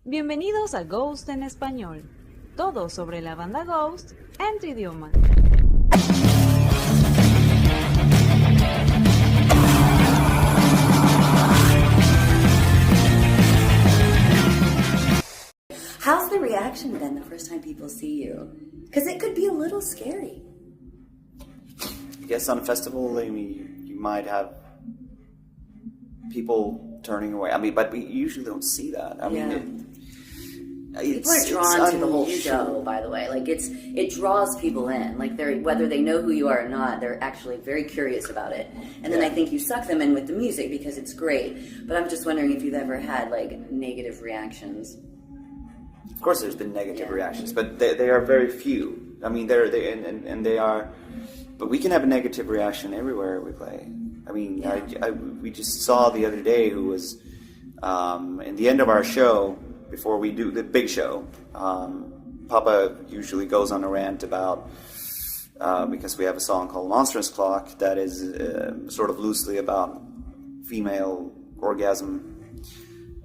Bienvenidos a Ghost en Español. Todo sobre la banda Ghost en tu idioma. How's the reaction been the first time people see you? Because it could be a little scary. I guess on a festival, I mean, you might have people turning away. I mean, but we usually don't see that. I mean, people are drawn to the whole show. By the way, like it draws people in. Like whether they know who you are or not, they're actually very curious about it. And then I think you suck them in with the music because it's great. But I'm just wondering if you've ever had like negative reactions. Of course, there's been negative reactions, but they are very few. I mean, they are. But we can have a negative reaction everywhere we play. I mean, we just saw the other day who was in the end of our show, before we do the big show, Papa usually goes on a rant about, because we have a song called Monstrous Clock that is sort of loosely about female orgasm.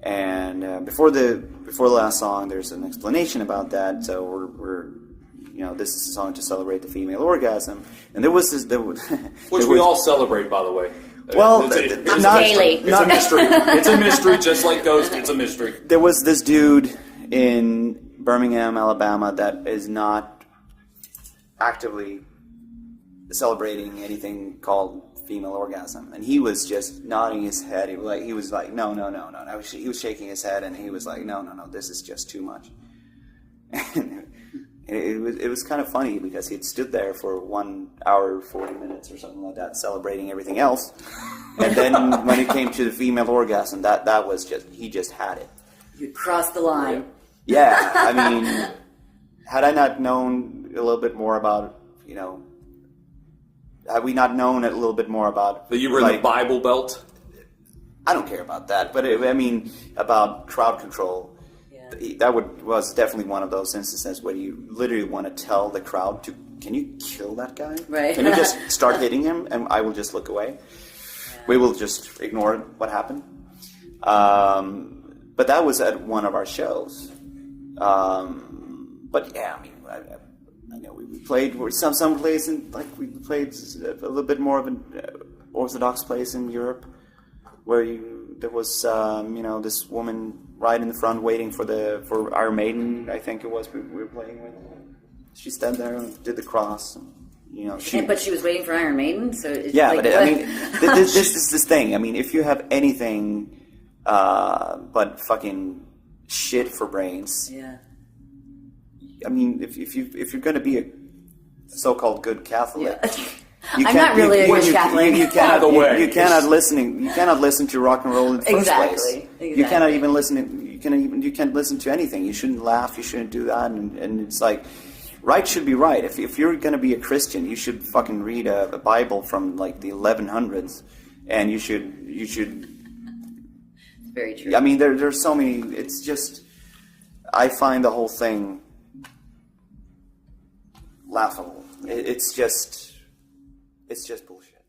And before the last song, there's an explanation about that. So we're this is a song to celebrate the female orgasm. And there was this... Which we all celebrate, by the way. Well, it's daily. It's a mystery. It's a mystery, just like Ghost, it's a mystery. There was this dude in Birmingham, Alabama, that is not actively celebrating anything called female orgasm. And he was just nodding his head. He was like, no. He was shaking his head, and he was like, no, this is just too much. And it was kind of funny because he'd stood there for 1 hour, 40 minutes or something like that, celebrating everything else. And then when it came to the female orgasm, that was just, he just had it. You crossed the line. Yeah, I mean, had I not known a little bit more about, had we not known a little bit more about... That you were in the Bible Belt? I don't care about that, but about crowd control. That was definitely one of those instances where you literally want to tell the crowd to, can you kill that guy? Right. Can you just start hitting him and I will just look away? Yeah. We will just ignore what happened. But that was at one of our shows. But yeah, I mean, I know we played some place in, like we played a little bit more of an Orthodox place in Europe where there was this woman right in the front waiting for Iron Maiden, I think it was we were playing with. She stood there and did the cross. And, but she was waiting for Iron Maiden, so I mean, this is this thing. I mean, if you have anything but fucking shit for brains, I mean, if you're going to be a so-called good Catholic. Yeah. I'm not really a good Catholic. You cannot listen to rock and roll in the first place. Exactly. You cannot even listen. You can't listen to anything. You shouldn't laugh. You shouldn't do that. And it's like, right should be right. If you're going to be a Christian, you should fucking read a Bible from like the 1100s, and you should. It's very true. I mean, there's so many. It's just, I find the whole thing laughable. It's just bullshit.